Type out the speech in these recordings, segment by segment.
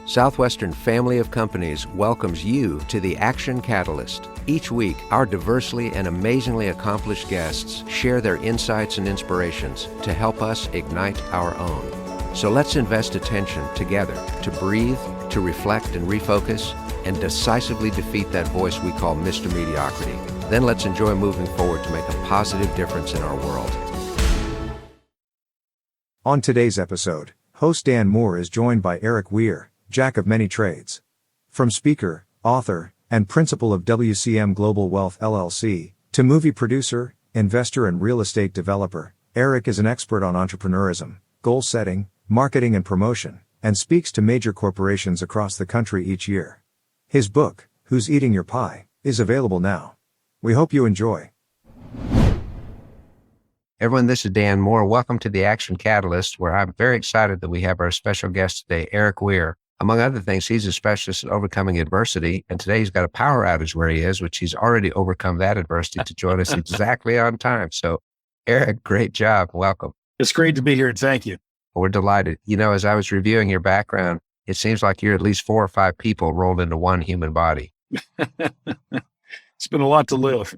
Southwestern Family of Companies welcomes you to the Action Catalyst. Each week, our diversely and amazingly accomplished guests share their insights and inspirations to help us ignite our own. So let's invest attention together to breathe, to reflect and refocus, and decisively defeat that voice we call Mr. Mediocrity. Then let's enjoy moving forward to make a positive difference in our world. On today's episode, host Dan Moore is joined by Erik Weir, jack of many trades. From speaker, author, and principal of WCM Global Wealth LLC, to movie producer, investor and real estate developer, Erik is an expert on entrepreneurism, goal setting, marketing and promotion, and speaks to major corporations across the country each year. His book, Who's Eating Your Pie, is available now. We hope you enjoy. Everyone, this is Dan Moore. Welcome to the Action Catalyst, where I'm very excited that we have our special guest today, Erik Weir. Among other things, he's a specialist in overcoming adversity, and today he's got a power outage where he is, which he's already overcome that adversity to join us exactly on time. So, Erik, great job. Welcome. It's great to be here. Thank you. We're delighted. You know, as I was reviewing your background, it seems like you're at least 4 or 5 people rolled into one human body. It's been a lot to live.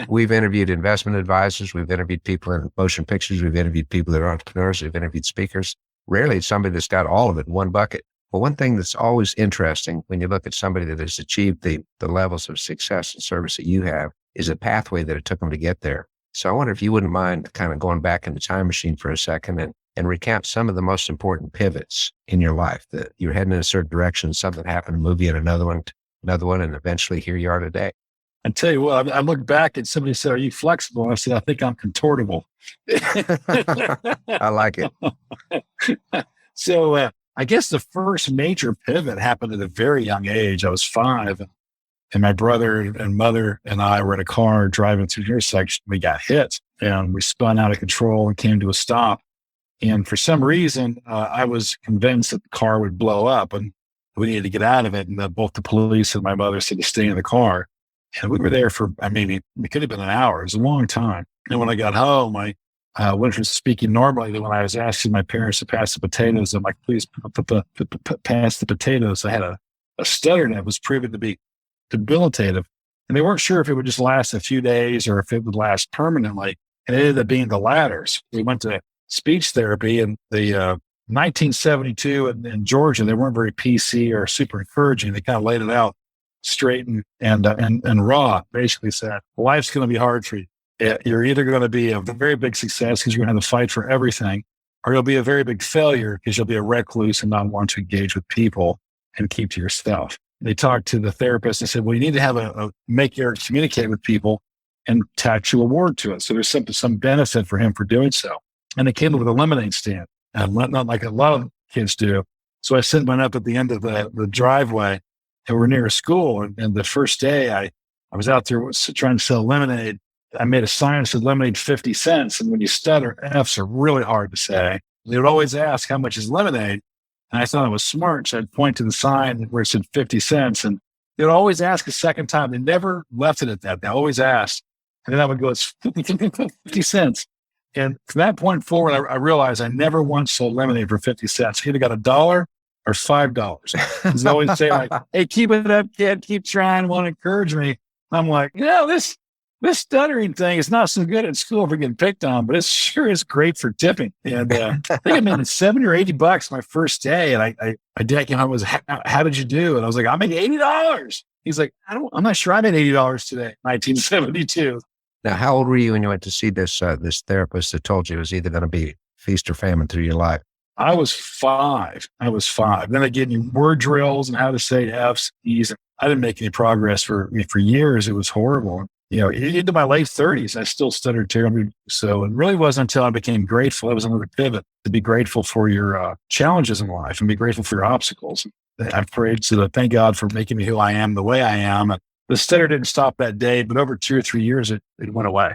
We've interviewed investment advisors. We've interviewed people in motion pictures. We've interviewed people that are entrepreneurs. We've interviewed speakers. Rarely it's somebody that's got all of it in one bucket. But one thing that's always interesting when you look at somebody that has achieved the levels of success and service that you have is a pathway that it took them to get there. So I wonder if you wouldn't mind kind of going back in the time machine for a second and recount some of the most important pivots in your life, that you're heading in a certain direction, something happened, a movie and another one, and eventually here you are today. I tell you what, I look back and somebody said, "Are you flexible?" I said, "I think I'm contortable." I like it. So I guess the first major pivot happened at a very young age. I was 5, and my brother and mother and I were in a car driving through the intersection. We got hit, and we spun out of control and came to a stop. And for some reason, I was convinced that the car would blow up, and we needed to get out of it. And both the police and my mother said to stay in the car. And we were there for, it could have been an hour. It was a long time. And when I got home, I went from speaking normally to when I was asking my parents to pass the potatoes. I'm like, "Please pass the potatoes." I had a stutter that was proven to be debilitative. And they weren't sure if it would just last a few days or if it would last permanently. And it ended up being the latter. So we went to speech therapy in the 1972 in Georgia. They weren't very PC or super encouraging. They kind of laid it out straight and raw. Basically said, life's going to be hard for you. You're either going to be a very big success because you're going to have to fight for everything, or you'll be a very big failure because you'll be a recluse and not want to engage with people and keep to yourself. They talked to the therapist and said, "Well, you need to have make Erik communicate with people and attach you a word to it. So there's some benefit for him for doing so." And they came up with a lemonade stand, not like a lot of kids do. So I set mine up at the end of the driveway, and we're near a school. And the first day I was out there trying to sell lemonade. I made a sign that said lemonade 50 cents. And when you stutter, F's are really hard to say. They would always ask, "How much is lemonade?" And I thought I was smart. So I'd point to the sign where it said 50 cents. And they would always ask a second time. They never left it at that. They always asked. And then I would go, "It's 50 cents. And from that point forward, I realized I never once sold lemonade for 50 cents. I either got $1 or $5. They always say, like, "Hey, keep it up, kid. Keep trying. Want to encourage me." I'm like, this stuttering thing is not so good at school for getting picked on, but it sure is great for tipping. And I think I made $70 or $80 my first day. And my dad came home and was, "How did you do?" And I was like, "I made $80. He's like, I'm not sure I made $80 today, 1972. Now, how old were you when you went to see this therapist that told you it was either going to be feast or famine through your life? I was 5. Then I gave me word drills and how to say F's, E's. I didn't make any progress for years. It was horrible. Into my late 30s, I still stuttered terribly. So it really wasn't until I became grateful. That was another pivot, to be grateful for your challenges in life and be grateful for your obstacles. I've prayed to thank God for making me who I am, the way I am. The stutter didn't stop that day, but over 2 or 3 years, it went away.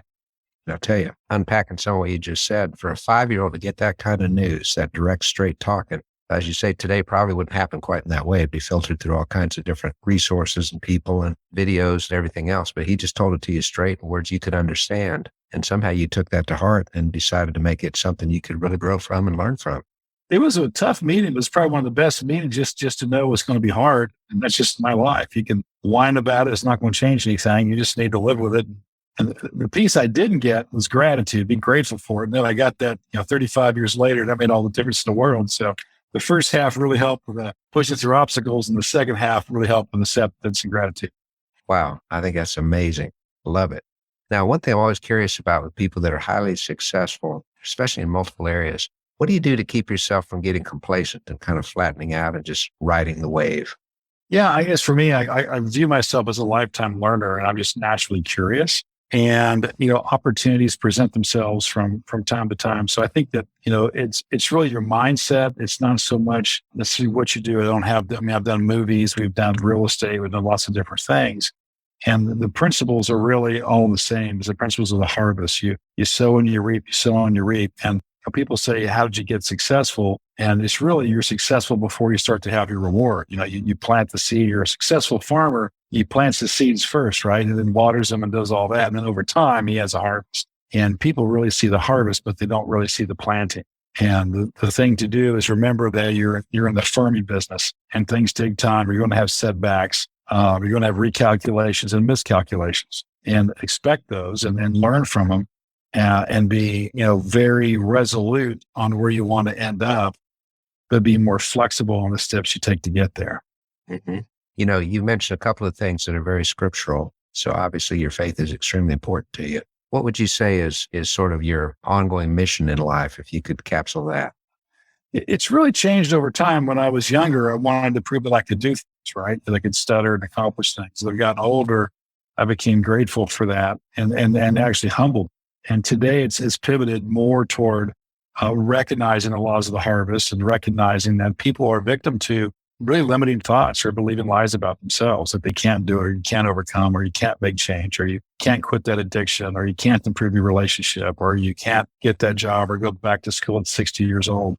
I'll tell you, unpacking some of what you just said, for a 5-year-old to get that kind of news, that direct, straight talking, as you say, today probably wouldn't happen quite in that way. It'd be filtered through all kinds of different resources and people and videos and everything else. But he just told it to you straight in words you could understand. And somehow you took that to heart and decided to make it something you could really grow from and learn from. It was a tough meeting. It was probably one of the best meetings just to know it's going to be hard. And that's just my life. You can whine about it. It's not going to change anything. You just need to live with it. And the piece I didn't get was gratitude, being grateful for it. And then I got that, 35 years later, that made all the difference in the world. So the first half really helped with pushing through obstacles, and the second half really helped with acceptance and gratitude. Wow. I think that's amazing. Love it. Now, one thing I'm always curious about with people that are highly successful, especially in multiple areas, what do you do to keep yourself from getting complacent and kind of flattening out and just riding the wave? Yeah, I guess for me, I view myself as a lifetime learner, and I'm just naturally curious. And, opportunities present themselves from time to time. So I think that, it's really your mindset. It's not so much necessarily what you do. I've done movies, we've done real estate, we've done lots of different things. And the principles are really all the same as the principles of the harvest. You sow and you reap, you sow and you reap. And people say, how did you get successful? And it's really, you're successful before you start to have your reward. You plant the seed. You're a successful farmer. He plants the seeds first, right? And then waters them and does all that. And then over time, he has a harvest. And people really see the harvest, but they don't really see the planting. And the thing to do is remember that you're in the farming business, and things take time. You're going to have setbacks. You're going to have recalculations and miscalculations, and expect those and learn from them. And be, very resolute on where you want to end up, but be more flexible on the steps you take to get there. Mm-hmm. You mentioned a couple of things that are very scriptural. So obviously your faith is extremely important to you. What would you say is sort of your ongoing mission in life, if you could capsule that? It's really changed over time. When I was younger, I wanted to prove that I could do things, right? That I could stutter and accomplish things. As I've gotten older, I became grateful for that and actually humbled. And today it's pivoted more toward recognizing the laws of the harvest and recognizing that people are victim to really limiting thoughts or believing lies about themselves, that they can't do it, or you can't overcome, or you can't make change, or you can't quit that addiction, or you can't improve your relationship, or you can't get that job or go back to school at 60 years old.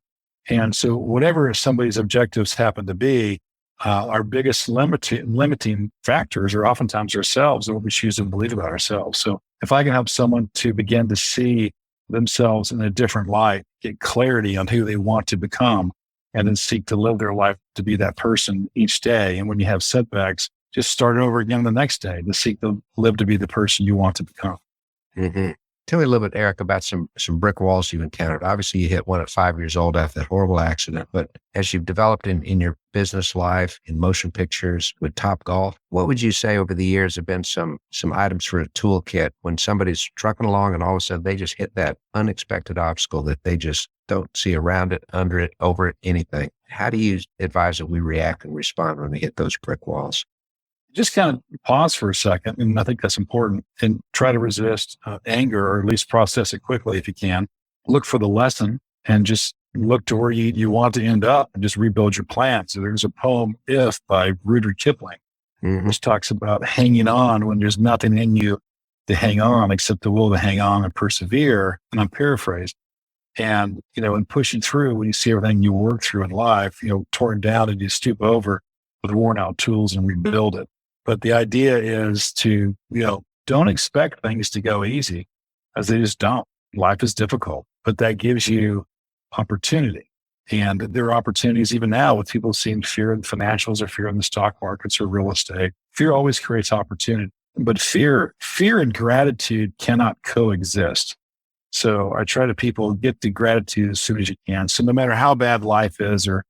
And so whatever somebody's objectives happen to be, our biggest limiting factors are oftentimes ourselves and what we choose to believe about ourselves. So if I can help someone to begin to see themselves in a different light, get clarity on who they want to become, and then seek to live their life to be that person each day. And when you have setbacks, just start over again the next day to seek to live to be the person you want to become. Mm-hmm. Tell me a little bit, Erik, about some brick walls you've encountered. Obviously, you hit one at 5 years old after that horrible accident, but as you've developed in your business life, in motion pictures, with Topgolf, what would you say over the years have been some items for a toolkit when somebody's trucking along and all of a sudden they just hit that unexpected obstacle that they just don't see around it, under it, over it, anything? How do you advise that we react and respond when we hit those brick walls? Just kind of pause for a second, and I think that's important, and try to resist anger, or at least process it quickly if you can. Look for the lesson and just look to where you want to end up, and just rebuild your plan. So there's a poem, If, by Rudyard Kipling, which talks about hanging on when there's nothing in you to hang on except the will to hang on and persevere. And I'm paraphrased. And, in pushing through, when you see everything you work through in life, torn down, and you stoop over with worn out tools and rebuild it. But the idea is to, don't expect things to go easy, as they just don't. Life is difficult, but that gives you opportunity. And there are opportunities even now with people seeing fear in financials, or fear in the stock markets, or real estate. Fear always creates opportunity, but fear and gratitude cannot coexist. So I try to people get the gratitude as soon as you can. So no matter how bad life is or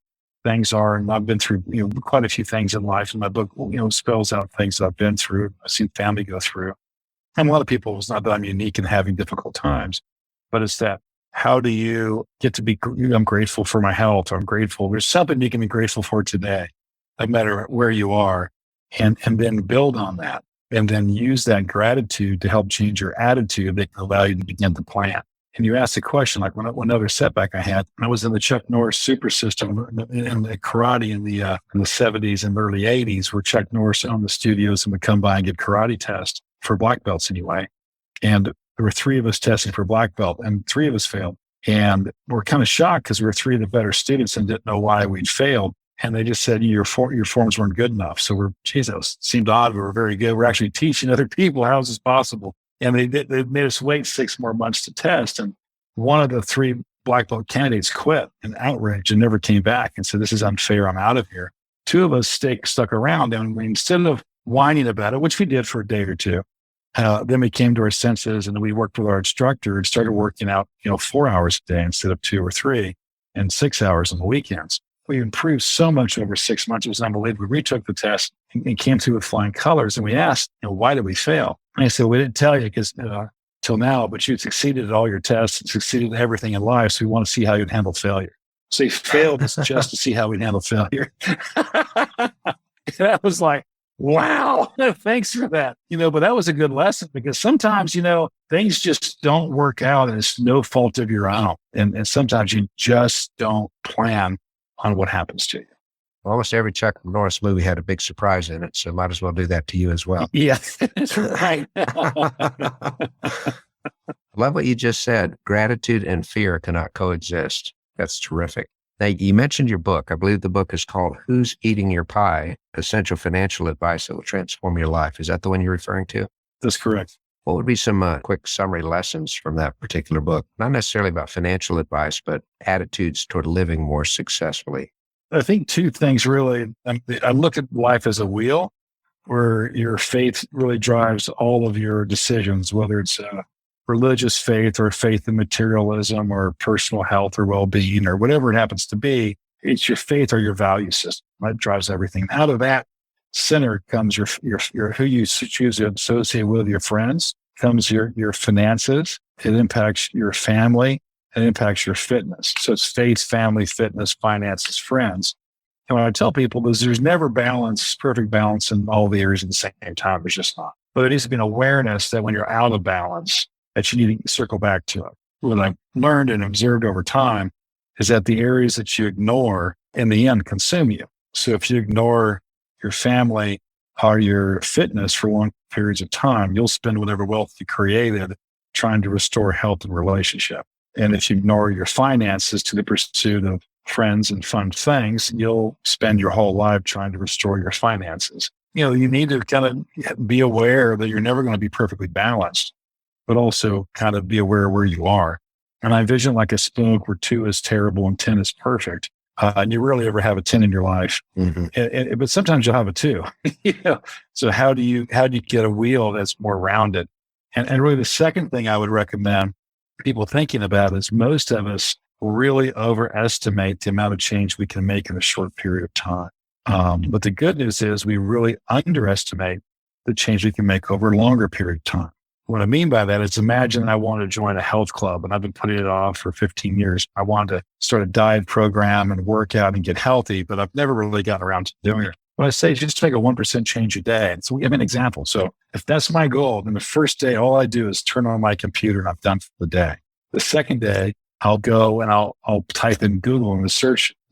things are, and I've been through, quite a few things in life, and my book, spells out things that I've been through. I've seen family go through. And a lot of people, it's not that I'm unique in having difficult times, but it's that, how do you get to be, I'm grateful for my health. I'm grateful. There's something you can be grateful for today, no matter where you are, and then build on that. And then use that gratitude to help change your attitude that can allow you to begin to plan. And you asked the question, like one other setback I had, I was in the Chuck Norris super system in the karate in the 70s and early 80s, where Chuck Norris owned the studios and would come by and get karate tests for black belts anyway. And there were 3 of us testing for black belt, and 3 of us failed. And we're kind of shocked because we were 3 of the better students and didn't know why we'd failed. And they just said, your forms weren't good enough. So it seemed odd. We were very good. We're actually teaching other people. How is this possible? And they made us wait 6 more months to test. And one of the 3 black belt candidates quit in outrage and never came back and said, this is unfair. I'm out of here. Two of us stuck around, and we, instead of whining about it, which we did for a day or two, then we came to our senses and we worked with our instructor and started working out, 4 hours a day instead of 2 or 3 and 6 hours on the weekends. We improved so much over 6 months. It was unbelievable. We retook the test and came through with flying colors. And we asked, why did we fail? And I said, we didn't tell you because till now, but you succeeded at all your tests and succeeded at everything in life. So we want to see how you'd handle failure. So you failed just to see how we'd handle failure. And I was like, wow, thanks for that. But that was a good lesson because sometimes, things just don't work out and it's no fault of your own. And sometimes you just don't plan on what happens to you. Almost every Chuck Norris movie had a big surprise in it, so might as well do that to you as well. Yeah, that's right. I love what you just said. Gratitude and fear cannot coexist. That's terrific. Now, you mentioned your book. I believe the book is called Who's Eating Your Pie? Essential Financial Advice That Will Transform Your Life. Is that the one you're referring to? That's correct. What would be some quick summary lessons from that particular book? Not necessarily about financial advice, but attitudes toward living more successfully. I think two things really. I look at life as a wheel where your faith really drives all of your decisions, whether it's religious faith or faith in materialism or personal health or well-being or whatever it happens to be. It's your faith or your value system that drives everything. Out of that center comes your who you choose to associate with, your friends, comes your finances. It impacts your family. It impacts your fitness. So it's faith, family, fitness, finances, friends. And what I tell people is there's never perfect balance in all the areas at the same time. There's just not. But there needs to be an awareness that when you're out of balance, that you need to circle back to it. What I've learned and observed over time is that the areas that you ignore in the end consume you. So if you ignore your family or your fitness for long periods of time, you'll spend whatever wealth you created trying to restore health and relationship. And if you ignore your finances to the pursuit of friends and fun things, you'll spend your whole life trying to restore your finances. You need to kind of be aware that you're never going to be perfectly balanced, but also kind of be aware of where you are. And I envision like a spoke where 2 is terrible and 10 is perfect. And you rarely ever have a 10 in your life, but sometimes you'll have a 2. So how do you get a wheel that's more rounded? And really the second thing I would recommend people thinking about is most of us really overestimate the amount of change we can make in a short period of time. But the good news is we really underestimate the change we can make over a longer period of time. What I mean by that is imagine I want to join a health club and I've been putting it off for 15 years. I want to start a diet program and work out and get healthy, but I've never really gotten around to doing it. What I say is just take a 1% change a day. And so we have an example. So if that's my goal, then the first day, all I do is turn on my computer and I'm done for the day. The second day, I'll go and I'll type in Google and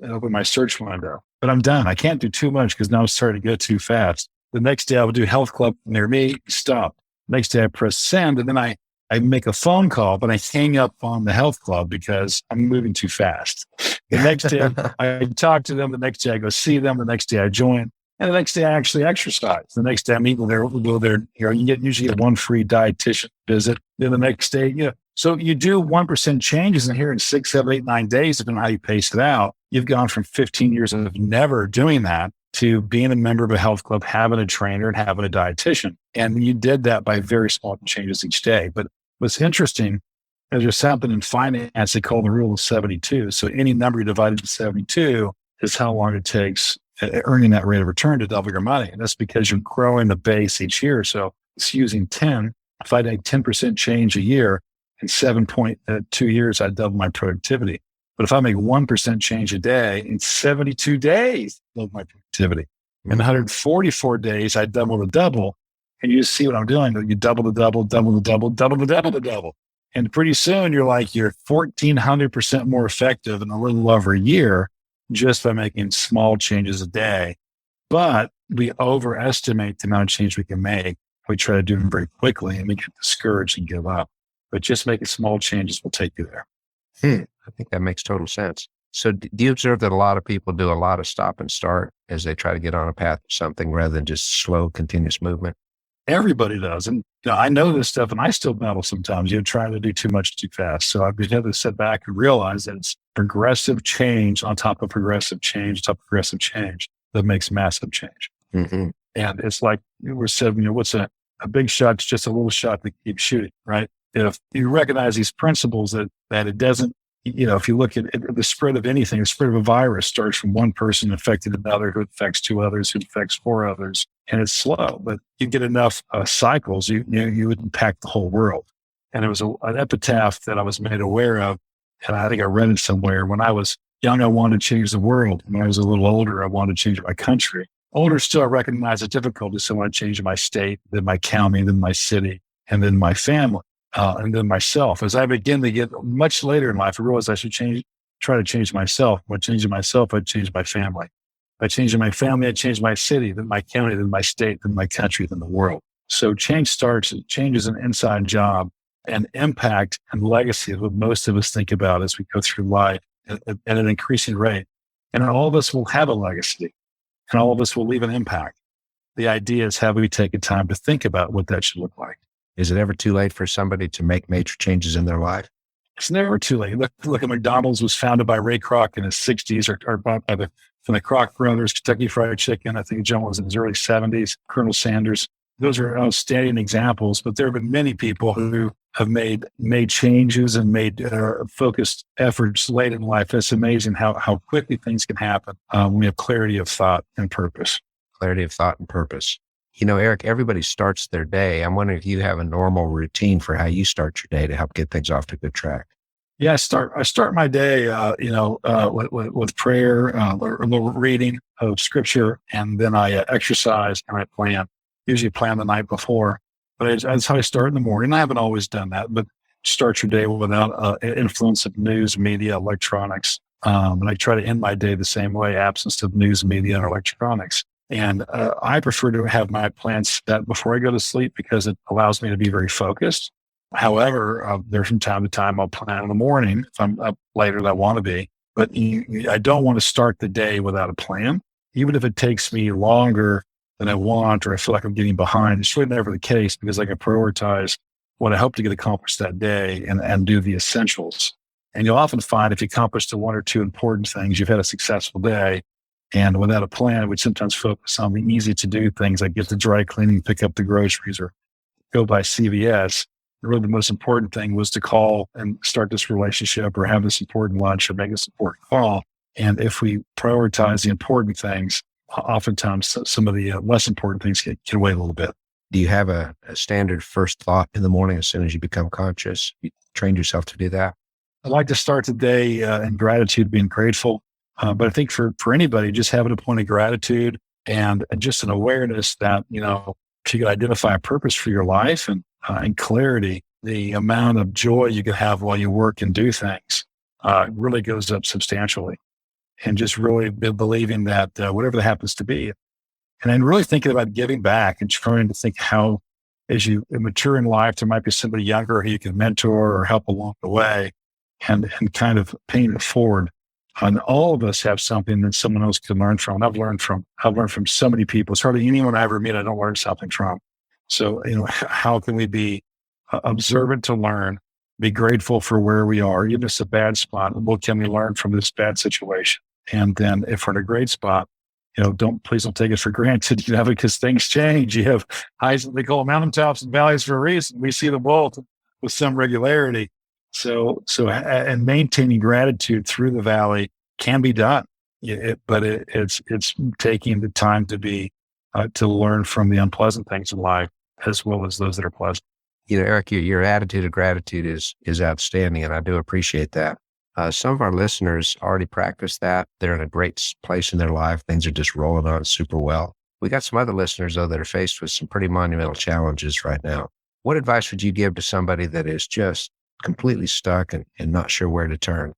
open my search window, but I'm done. I can't do too much because now I'm starting to go too fast. The next day I will do health club near me, stop. Next day I press send and then I make a phone call, but I hang up on the health club because I'm moving too fast. The next day I talk to them. The next day I go see them. The next day I join. And the next day I actually exercise. The next day I meet with you usually get one free dietitian visit. Then the next day, so you do 1% changes in here in 6, 7, 8, 9 days, depending on how you pace it out. You've gone from 15 years of never doing that to being a member of a health club, having a trainer and having a dietitian. And you did that by very small changes each day. But what's interesting is there's something in finance they call the rule of 72. So any number you divide into 72 is how long it takes earning that rate of return to double your money. And that's because you're growing the base each year. So it's using 10. If I make 10% change a year in 7.2 years, I double my productivity. But if I make 1% change a day in 72 days, I double my productivity. In 144 days, I double the double. And you see what I'm doing. You double the double, double the double, double the double, the double. And pretty soon you're 1,400% more effective in a little over a year just by making small changes a day. But we overestimate the amount of change we can make. We try to do them very quickly and we get discouraged and give up. But just making small changes will take you there. I think that makes total sense. So do you observe that a lot of people do a lot of stop and start as they try to get on a path to something rather than just slow, continuous movement? Everybody does. And I know this stuff and I still battle sometimes, trying to do too much too fast. So I've been able to sit back and realize that it's progressive change on top of progressive change, top of progressive change that makes massive change. Mm-hmm. And it's like we said, what's a big shot? It's just a little shot that keeps shooting, right? If you recognize these principles that it doesn't, if you look at the spread of anything, the spread of a virus starts from one person affecting another, who affects two others, who affects four others. And it's slow, but you get enough cycles, you would impact the whole world. And it was an epitaph that I was made aware of. And I think I read it somewhere. When I was young, I wanted to change the world. When I was a little older, I wanted to change my country. Older still, I recognize the difficulty. So I want to change my state, then my county, then my city, and then my family, and then myself. As I begin to get much later in life, I realized I should try to change myself. By changing myself, I'd change my family. By changing my family, I'd change my city, then my county, then my state, then my country, then the world. So change is an inside job, and impact and legacy is what most of us think about as we go through life at an increasing rate. And all of us will have a legacy, and all of us will leave an impact. The idea is, have we taken time to think about what that should look like? Is it ever too late for somebody to make major changes in their life? It's never too late. Look at McDonald's was founded by Ray Kroc in his 60s, or bought by from the Kroc brothers. Kentucky Fried Chicken, I think John was in his early 70s. Colonel Sanders. Those are outstanding examples, but there have been many people who have made changes and made focused efforts late in life. It's amazing how quickly things can happen when we have clarity of thought and purpose. Clarity of thought and purpose. Erik, everybody starts their day. I'm wondering if you have a normal routine for how you start your day to help get things off to a good track. Yeah, I start my day, with prayer, a little reading of scripture, and then I exercise and I plan. Usually plan the night before, but that's how I start in the morning. I haven't always done that, but start your day without influence of news, media, electronics. And I try to end my day the same way, absence of news, media, and electronics. And I prefer to have my plans set before I go to sleep because it allows me to be very focused. However, there's from time to time I'll plan in the morning if I'm up later than I want to be. But I don't want to start the day without a plan, even if it takes me longer than I want, or I feel like I'm getting behind. It's really never the case because I can prioritize what I hope to get accomplished that day and do the essentials. And you'll often find if you accomplish the one or two important things, you've had a successful day. And without a plan, we'd sometimes focus on the easy to do things like get the dry cleaning, pick up the groceries, or go by CVS. Really the most important thing was to call and start this relationship or have this important lunch or make this important call. And if we prioritize the important things, oftentimes some of the less important things can wait a little bit. Do you have a standard first thought in the morning as soon as you become conscious? You trained yourself to do that? I like to start the day in gratitude, being grateful. But I think for anybody, just having a point of gratitude and just an awareness that, if you could identify a purpose for your life and clarity, the amount of joy you can have while you work and do things really goes up substantially. And just really believing that whatever that happens to be. And then really thinking about giving back and trying to think how, as you mature in life, there might be somebody younger who you can mentor or help along the way and kind of paying it forward. And all of us have something that someone else can learn from. I've learned from so many people. It's hardly anyone I ever meet I don't learn something from. So, how can we be observant to learn, be grateful for where we are, even if it's a bad spot? What can we learn from this bad situation? And then if we're in a great spot, please don't take it for granted, because things change. You have highs, they call them mountaintops and valleys for a reason. We see them both with some regularity. So and maintaining gratitude through the valley can be done, but it's taking the time to learn from the unpleasant things in life as well as those that are pleasant. Erik, your attitude of gratitude is outstanding, and I do appreciate that. Some of our listeners already practice that. They're in a great place in their life. Things are just rolling on super well. We got some other listeners, though, that are faced with some pretty monumental challenges right now. What advice would you give to somebody that is just completely stuck and not sure where to turn?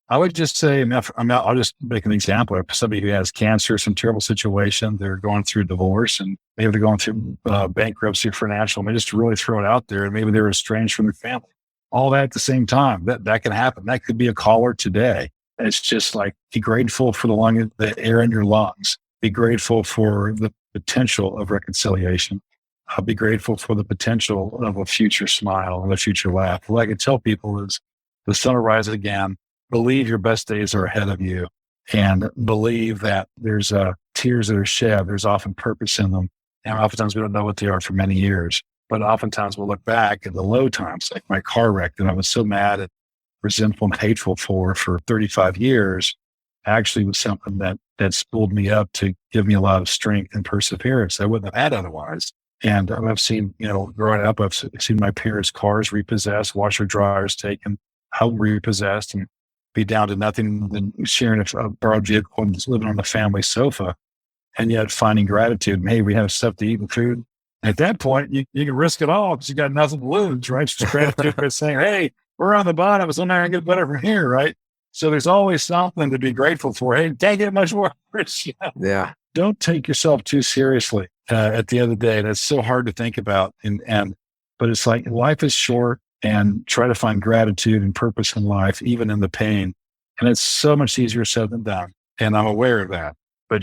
I would just say, I'll just make an example of somebody who has cancer, some terrible situation. They're going through divorce and maybe they're going through bankruptcy or financial. I mean, just to really throw it out there, and maybe they're estranged from their family. All that at the same time, that can happen. That could be a caller today. And it's just like, be grateful for the air in your lungs. Be grateful for the potential of reconciliation. I'll be grateful for the potential of a future smile and a future laugh. What I can tell people is the sun will rise again. Believe your best days are ahead of you, and believe that there's tears that are shed. There's often purpose in them. And oftentimes we don't know what they are for many years, but oftentimes we'll look back at the low times, like my car wreck that I was so mad and resentful and hateful for 35 years, actually was something that spooled me up to give me a lot of strength and perseverance I wouldn't have had otherwise. And I've seen, growing up, I've seen my parents' cars repossessed, washer dryers taken, home repossessed, and be down to nothing than sharing a borrowed vehicle and just living on the family sofa. And yet finding gratitude. And, hey, we have stuff to eat and food. At that point, you can risk it all because you got nothing to lose, right? Just gratitude for saying, hey, we're on the bottom. So now I can get better from here, right? So there's always something to be grateful for. Hey, can't get much worse. Yeah. Don't take yourself too seriously at the end of the day. That's so hard to think about. But it's like life is short, and try to find gratitude and purpose in life, even in the pain. And it's so much easier said than done. And I'm aware of that. But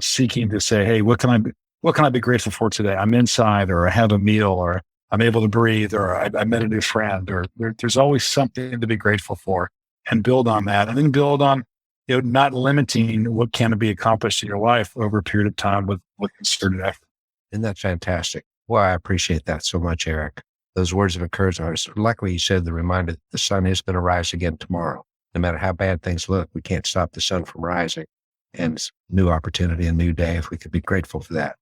seeking to say, hey, what can I be grateful for today? I'm inside, or I have a meal, or I'm able to breathe, or I met a new friend, or there's always something to be grateful for, and build on that. And then build on, not limiting what can be accomplished in your life over a period of time with concerted effort. Isn't that fantastic? Well, I appreciate that so much, Erik. Those words of encouragement are, like what you said, the reminder that the sun is going to rise again tomorrow. No matter how bad things look, we can't stop the sun from rising. And it's a new opportunity, a new day, if we could be grateful for that.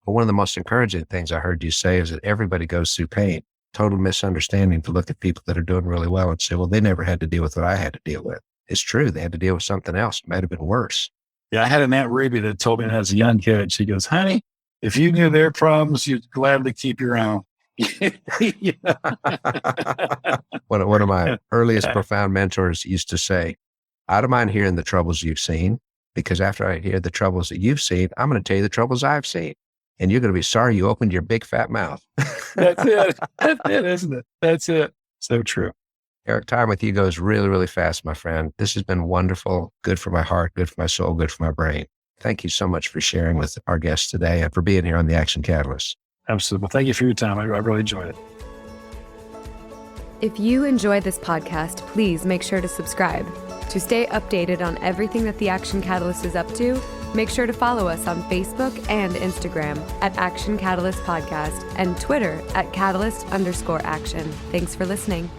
But one of the most encouraging things I heard you say is that everybody goes through pain. Total misunderstanding to look at people that are doing really well and say, well, they never had to deal with what I had to deal with. It's true. They had to deal with something else. It might have been worse. Yeah, I had an Aunt Ruby that told me as a young kid, she goes, honey, if you knew their problems, you'd gladly keep your own. One of my earliest profound mentors used to say, I don't mind hearing the troubles you've seen, because after I hear the troubles that you've seen, I'm going to tell you the troubles I've seen. And you're going to be sorry you opened your big fat mouth. That's it. That's it, isn't it? That's it. So true. Erik, time with you goes really, really fast, my friend. This has been wonderful, good for my heart, good for my soul, good for my brain. Thank you so much for sharing with our guests today and for being here on The Action Catalyst. Absolutely. Well, thank you for your time. I really enjoyed it. If you enjoyed this podcast, please make sure to subscribe. To stay updated on everything that The Action Catalyst is up to, make sure to follow us on Facebook and Instagram at Action Catalyst Podcast and Twitter at Catalyst_Action. Thanks for listening.